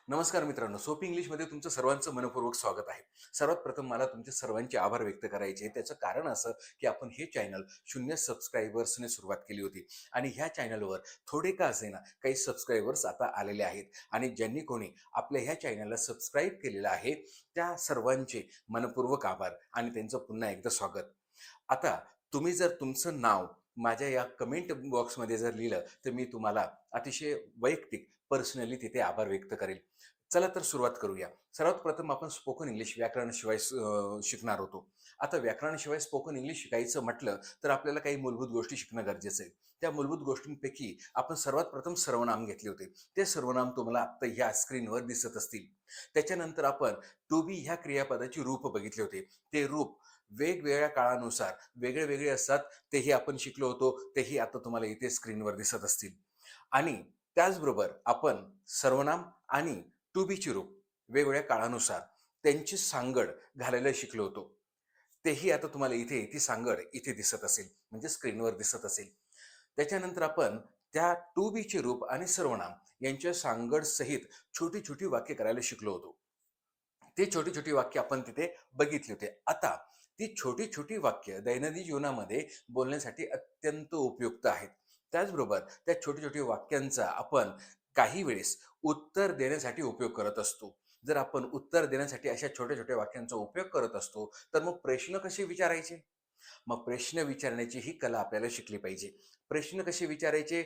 नमस्कार मित्रांनो, सोपी इंग्लिशमध्ये तुमचं सर्वांचं मनःपूर्वक स्वागत आहे. सर्वात प्रथम मला तुमचे सर्वांचे आभार व्यक्त करायचे आहे. त्याचं कारण असं, की आपण हे चॅनल 0 सबस्क्रायबर्सने सुरुवात केली होती आणि ह्या चॅनलवर थोडे का असेना काही सबस्क्रायबर्स आता आलेले आहेत आणि ज्यांनी कोणी आपल्या ह्या चॅनलला सबस्क्राईब केलेलं आहे, त्या सर्वांचे मनःपूर्वक आभार आणि त्यांचं पुन्हा एकदा स्वागत. आता तुम्ही जर तुमचं नाव माझ्या या कमेंट बॉक्समध्ये जर लिहिलं, तर मी तुम्हाला अतिशय वैयक्तिक पर्सनली तिथे आभार व्यक्त करेल. चला तर सुरुवात करूया. सर्वात प्रथम आपण स्पोकन इंग्लिश व्याकरणाशिवाय शिकणार होतो. आता व्याकरणाशिवाय स्पोकन इंग्लिश शिकायचं म्हटलं, तर आपल्याला काही मूलभूत गोष्टी शिकणं गरजेचं आहे. त्या मूलभूत गोष्टींपैकी आपण सर्वात प्रथम सर्वनाम घेतले होते. ते सर्वनाम तुम्हाला आत्ता ह्या स्क्रीनवर दिसत असतील. त्याच्यानंतर आपण टू बी ह्या क्रियापदाची रूप बघितले होते. ते रूप वेगवेगळ्या काळानुसार वेगळे-वेगळे असतात. तेही आपण शिकलो होतो. तेही आता तुम्हाला इथे स्क्रीनवर दिसत असतील. आणि त्याचबरोबर आपण सर्वनाम आणि टू बीची रूप वेगवेगळ्या काळानुसार त्यांची सांगड घालायला शिकलो होतो. तेही आता तुम्हाला इथे ती सांगड इथे दिसत असेल, म्हणजे स्क्रीनवर दिसत असेल. त्याच्यानंतर आपण त्या टू बीचे रूप आणि सर्वनाम यांच्या सांगड सहित छोटी-छोटी वाक्य करायला शिकलो होतो. ते छोटी-छोटी वाक्य आपण तिथे बघितली होते. आता ती छोटी-छोटी वाक्य दैनंदिन जीवनामध्ये बोलण्यासाठी अत्यंत उपयुक्त आहेत. त्याचबरोबर त्या छोटी-छोटी वाक्यांचा आपण काही वेळेस उत्तर देण्यासाठी उपयोग करत असतो. जर आपण उत्तर देण्यासाठी अशा छोट्या-छोट्या वाक्यांचा उपयोग करत असतो, तर मग प्रश्न कसे विचारायचे? मग प्रश्न विचारण्याची ही कला आपल्याला शिकली पाहिजे. प्रश्न कसे विचारायचे?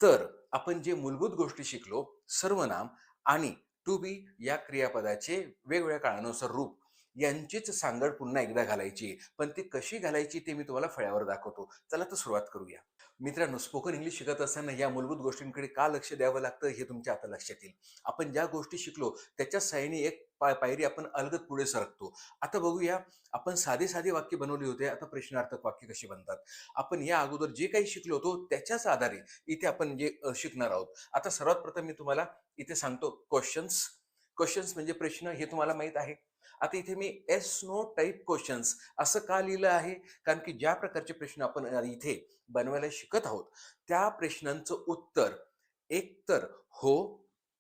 तर आपण जे मूलभूत गोष्टी शिकलो, सर्वनाम आणि टू बी या क्रियापदाचे वेगवेगळ्या काळानुसार रूप यांचीच सांगड पुन्हा एकदा घालायची. पण ती कशी घालायची ते मी तुम्हाला फळ्यावर दाखवतो. चला तर सुरुवात करूया. मित्रांनो, स्पोकन इंग्लिश शिकत असताना या मूलभूत गोष्टींकडे का लक्ष द्यावं लागतं हे तुमच्या आता लक्षात येईल. आपण ज्या गोष्टी शिकलो त्याच्या साहाय्याने एक पायरी आपण अलगद पुढे सरकतो. आता बघूया, आपण साधे-साधे वाक्य बनवले होते. आता प्रश्नार्थक वाक्य कशी बनतात? आपण या अगोदर जे काही शिकलो होतो त्याच्याच आधारे इथे आपण जे शिकणार आहोत. आता सर्वात प्रथम मी तुम्हाला इथे सांगतो क्वेश्चन्स. क्वेश्चन्स म्हणजे प्रश्न हे तुम्हाला माहीत आहे. आता इथे मी येस नो टाइप क्वेश्चन्स असं का लिहिलं आहे? कारण की ज्या प्रकारचे प्रश्न आपण इथे बनवायला शिकत आहोत, त्या प्रश्नांचं उत्तर एकतर हो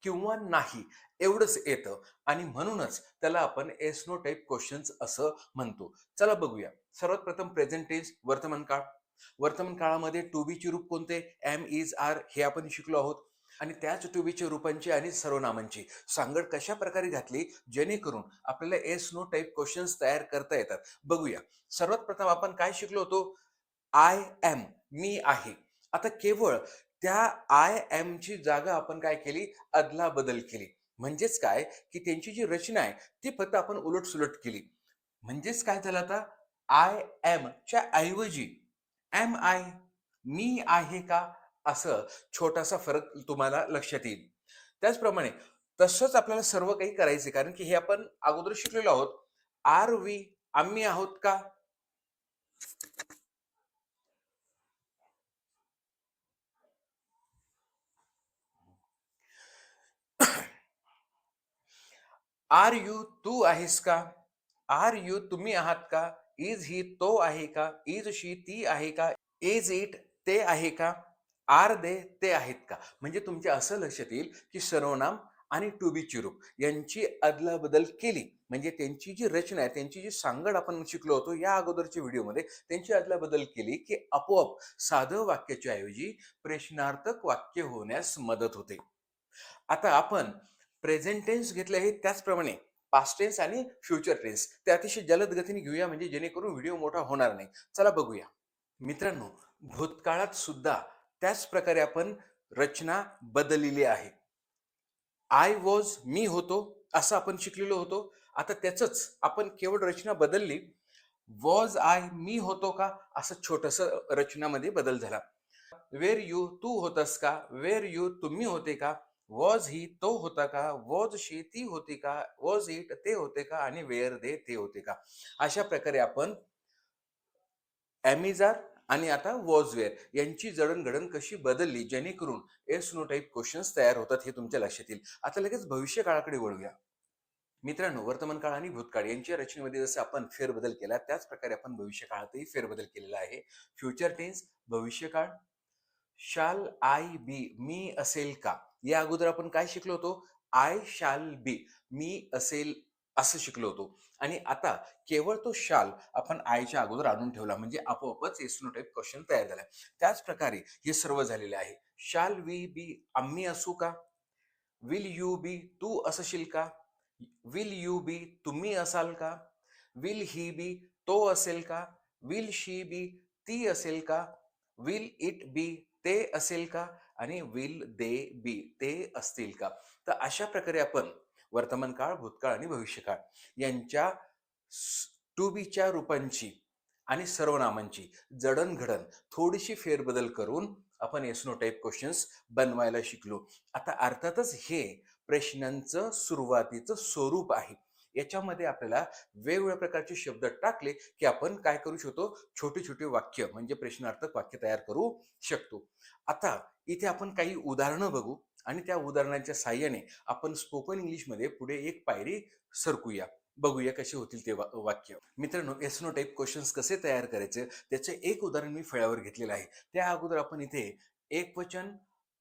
किंवा नाही एवढंच येतं आणि म्हणूनच त्याला आपण येस नो टाइप क्वेश्चन्स असं म्हणतो. चला बघूया. सर्वात प्रथम प्रेझेंट टेन्स वर्तमान काळ. वर्तमान काळामध्ये टू बीचे रूप कोणते? एम, इज, आर हे आपण शिकलो आहोत. आणि त्याच टू बीच्या रूपांची आणि सर्वनामांची सांगड कशा प्रकारे घातली जेणेकरून आपल्याला येस नो टाइप क्वेश्चन्स तयार करता येतात. बघूया. सर्वात प्रथम आपण काय शिकलो होतो? आय एम, मी आहे. आता केवळ त्या आय एमची जागा आपण काय केली? अदलाबदल केली. म्हणजेच काय, की त्यांची जी रचना आहे ती फक्त आपण उलट-सुलट केली. म्हणजेच काय झालं आता? आय एमच्या ऐवजी एम आय, मी आहे का? असं छोटासा फरक तुम्हाला लक्षात येईल. त्याचप्रमाणे तसंच आपल्याला सर्व काही करायचे कारण की हे आपण अगोदर शिकलेलो आहोत. आर वी, आम्ही आहोत का? आर यू, तू आहेस का? आर यू, तुम्ही आहात का? इज ही, तो आहे का? इज शी, ती आहे का? इज इट, ते आहे का? आर दे, ते आहेत का? म्हणजे तुमच्या असं लक्षात येईल, की सर्वनाम आणि टू बीची रूप यांची अदलाबदल केली. म्हणजे त्यांची जी रचना आहे, त्यांची जी सांगड आपण शिकलो होतो या अगोदरच्या व्हिडिओमध्ये, त्यांची अदलाबदल केली, की आपोआप साधं वाक्याच्या ऐवजी प्रश्नार्थक वाक्य होण्यास मदत होते. आता आपण प्रेझेंट टेन्स घेतले आहे त्याचप्रमाणे पास्ट टेन्स आणि फ्युचर टेन्स ते अतिशय जलद गतीने घेऊया म्हणजे जेणेकरून व्हिडिओ मोठा होणार नाही. चला बघूया. मित्रांनो, भूतकाळात सुद्धा त्याच प्रकारे आपण रचना बदललेली आहे. आय वॉज, मी होतो, असं आपण शिकलेलो होतो. आता त्याचंच आपण केवळ रचना बदलली. वॉज आय, मी होतो का? असं छोटंसं रचनामध्ये बदल झाला. वेर यू, तू होतास का? वेर यू, तुम्ही होते का? वॉज ही, तो होता का? वॉज शी, ती होती का? वॉज इट, ते होते का? आणि वेअर दे, ते होते का? अशा प्रकारे आपण ॲमिजार आणि आता वॉजवेअर यांची जडणघडण कशी बदलली जेणेकरून येस नो टाइप क्वेश्चन्स तयार होतात हे तुमच्या लक्षात येईल. आता लगेच भविष्य काळाकडे वळूया. मित्रांनो, वर्तमान काळ आणि भूतकाळ यांच्या रचनेमध्ये जसं आपण फेरबदल केला त्याच प्रकारे आपण भविष्य काळातही फेरबदल केलेला आहे. फ्युचर टेन्स भविष्यकाळ. शाल आय बी, मी असेल का? या अगोदर आपण काय शिकलो होतो? आय शॅल बी, मी असेल असं शिकलो होतो. आणि आता केवळ तो शाल आपण आयच्या अगोदर आणून ठेवला म्हणजे आपोआपच येस नो टाइप क्वेश्चन तयार झाला. त्याच प्रकारे हे सर्व झालेले आहे. शाल वी बी, आम्ही असू का? विल यू बी, तू असशील का? विल यू बी, तुम्ही असाल का? विल ही बी, तो असेल का? विल शी बी, ती असेल का? विल इट बी, ते असेल का? आणि विल दे बी, ते असतील का? तर अशा प्रकारे आपण वर्तमान काळ, भूतकाळ आणि भविष्यकाळ यांच्या टू बीच्या रूपांची आणि सर्वनामांची जडणघडण थोडीशी फेरबदल करून आपण येस नो टाइप क्वेश्चन्स बनवायला शिकलो. आता अर्थातच हे प्रश्नांचं सुरुवातीचं स्वरूप आहे. याच्यामध्ये आपल्याला वेगवेगळ्या प्रकारचे शब्द टाकले की आपण काय करू शकतो, छोटी छोटी वाक्य म्हणजे प्रश्नार्थक वाक्य तयार करू शकतो. आता इथे आपण काही उदाहरणं बघू आणि त्या उदाहरणांच्या साहाय्याने आपण स्पोकन इंग्लिशमध्ये पुढे एक पायरी सरकूया. बघूया कसे होतील ते वाक्य. मित्रांनो, एस नो टाइप क्वेश्चन्स कसे तयार करायचे त्याचे एक उदाहरण मी फळ्यावर घेतलेलं आहे. त्या अगोदर आपण इथे एकवचन,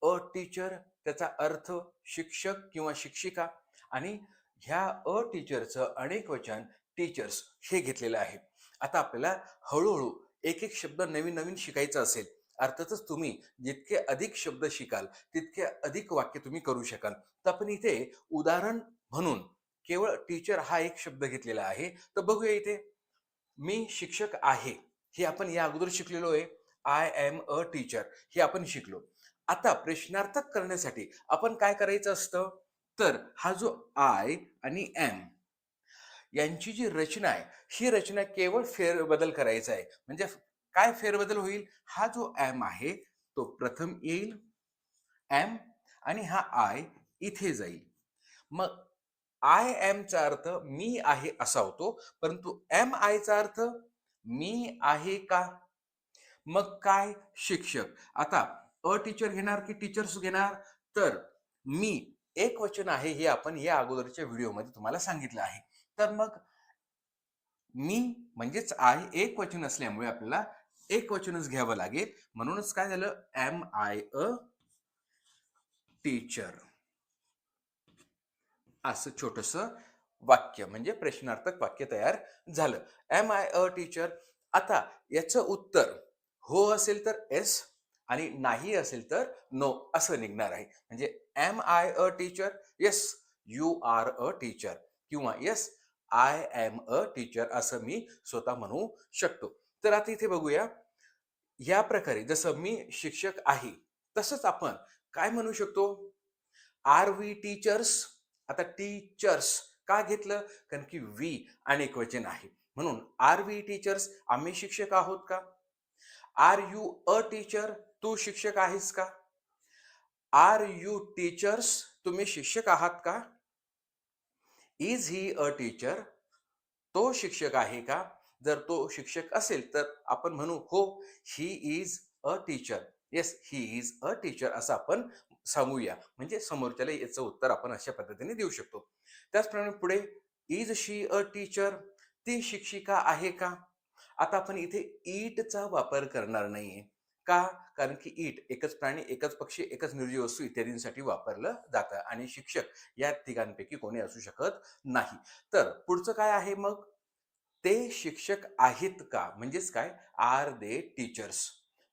अ टीचर, त्याचा अर्थ शिक्षक किंवा शिक्षिका आणि ह्या अ टीचरचं अनेक वचन टीचर्स हे घेतलेलं आहे. आता आपल्याला हळूहळू एक एक शब्द नवीन नवीन शिकायचा असेल, अर्थातच तुम्ही जितके अधिक शब्द शिकाल तितके अधिक वाक्य तुम्ही करू शकाल. तर आपण इथे उदाहरण म्हणून केवळ टीचर हा एक शब्द घेतलेला आहे. तर बघूया इथे, मी शिक्षक आहे हे आपण या अगोदर शिकलेलो आहे. आय एम अ टीचर हे आपण शिकलो. आता प्रश्नार्थक करण्यासाठी आपण काय करायचं असतं, तर हा जो आय आणि एम यांची जी रचना आहे, ही रचना केवळ फेरबदल करायचा आहे. म्हणजे काय फेरबदल होईल, हा जो एम आहे तो प्रथम येईल, एम, आणि हा आय इथे जाईल. मग आय एमचा अर्थ मी आहे असा होतो, परंतु एम आयचा अर्थ मी आहे का? मग काय, शिक्षक. आता अ टीचर घेणार की टीचर्स घेणार, तर मी एक वचन आहे हे आपण या अगोदरच्या व्हिडिओमध्ये तुम्हाला सांगितलं आहे. तर मग मी म्हणजेच आय एक वचन असल्यामुळे आपल्याला एक वचनच घ्यावं लागेल. म्हणूनच काय झालं, एम आय अ टीचर असं छोटस वाक्य म्हणजे प्रश्नार्थक वाक्य तयार झालं. Am I a teacher. आता याचं उत्तर हो असेल तर एस आणि नाही असेल तर नो असं निघणार आहे. म्हणजे am I a teacher, yes you are a teacher, किंवा yes I am a teacher असं मी स्वतः म्हणू शकतो. तर आता इथे बघूया, या प्रकारे जसं मी शिक्षक आहे तसंच आपण काय म्हणू शकतो, आर वी टीचर्स. आता टीचर्स का घेतलं, कारण की वी अनेक वचन आहे. म्हणून आर वी टीचर्स, आम्ही शिक्षक आहोत का? आर यू अ टीचर, तू शिक्षक आहेस का? आर यू टीचर्स, तुम्ही शिक्षक आहात का? इज ही अ टीचर, तो शिक्षक आहे का? जर तो शिक्षक असेल तर आपण म्हणू हो, he is a teacher. Yes, he is a teacher असं आपण सांगूया. म्हणजे समोरच्याला याचं उत्तर आपण अशा पद्धतीने देऊ शकतो. त्याचप्रमाणे पुढे, इज शी अ टीचर, ती शिक्षिका आहे का? आता आपण इथे ईटचा वापर करणार नाहीये. का? कारण की ईट एकच प्राणी, एकच पक्षी, एकच निर्जीव वस्तू इत्यादींसाठी वापरलं जातं आणि शिक्षक या तिघांपैकी कोणी असू शकत नाही. तर पुढचं काय आहे मग? ते शिक्षक आहेत का? म्हणजेच काय? Are they teachers?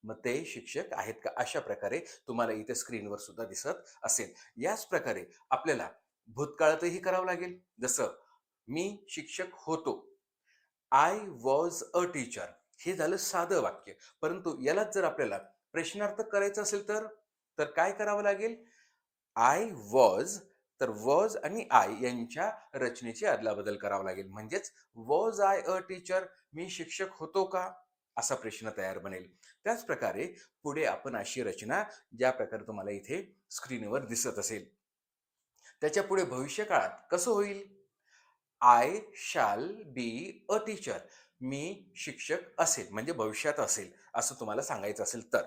मग ते शिक्षक आहेत का? अशा प्रकारे तुम्हाला इथे स्क्रीनवर सुद्धा दिसत असेल. याच प्रकारे आपल्याला भूतकाळातही करावं लागेल. जसं मी शिक्षक होतो. I was a teacher. हे झालं साधं वाक्य. परंतु यालाच जर आपल्याला प्रश्नार्थक करायचं असेल तर काय करावं लागेल? आय वॉज, तर वॉज आणि आय यांच्या रचनेची अदलाबदल करावं लागेल. म्हणजेच वॉज आय अ टीचर, मी शिक्षक होतो का? असा प्रश्न तयार बनेल. त्याच प्रकारे पुढे आपण अशी रचना ज्या प्रकारे तुम्हाला इथे स्क्रीनवर दिसत असेल, त्याच्या पुढे भविष्यकाळात कसं होईल? I shall be a teacher, मी शिक्षक असेल म्हणजे भविष्यात असेल असं तुम्हाला सांगायचं असेल तर.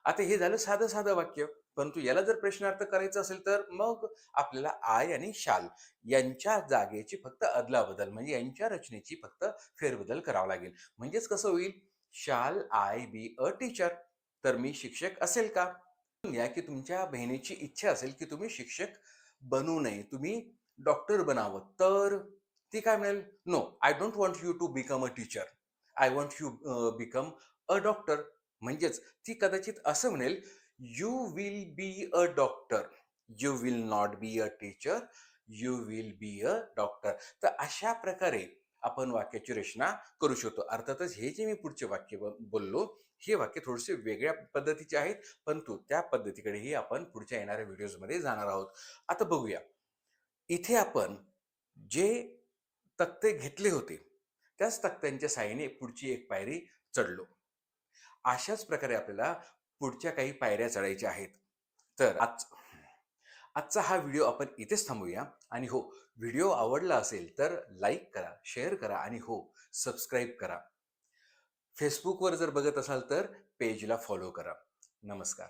आता हे झालं साधं साधं वाक्य. परंतु याला जर प्रश्नार्थ करायचं असेल तर मग आपल्याला आय आणि शाल यांच्या जागेची फक्त अदलाबदल म्हणजे यांच्या रचनेची फक्त फेरबदल करावा लागेल. म्हणजेच कसं होईल, शाल आय बी अ टीचर, तर मी शिक्षक असेल का? या की तुमच्या बहिणीची इच्छा असेल की तुम्ही शिक्षक बनू नये, तुम्ही डॉक्टर बनावं. तर ती काय म्हणेल, "no, I don't want you to become a teacher. I want you become a doctor." म्हणजेच ती कदाचित असं म्हणेल, "you will be a doctor. You will not be a teacher. You will be a doctor." तर अशा प्रकारे आपण वाक्याची रचना करू शकतो. अर्थातच हे जे मी पुढचे वाक्य बोललो, हे वाक्य थोडेसे वेगळ्या पद्धतीचे आहेत, परंतु त्या पद्धतीकडेही आपण पुढच्या येणाऱ्या व्हिडिओजमध्ये जाणार आहोत. आता बघूया. इथे आपण जे तक्ते घेतले होते, त्याच तक्त्यांच्या साहाय्याने पुढची एक पायरी चढलो. अशाच प्रकारे आपल्याला पुढच्या काही पायऱ्या चढायच्या आहेत. तर आजचा हा व्हिडिओ आपण इथेच थांबवूया आणि हो, व्हिडिओ आवडला असेल तर लाईक करा, शेअर करा आणि हो, सबस्क्राईब करा. Facebookवर जर बघत असाल तर पेजला फॉलो करा. नमस्कार.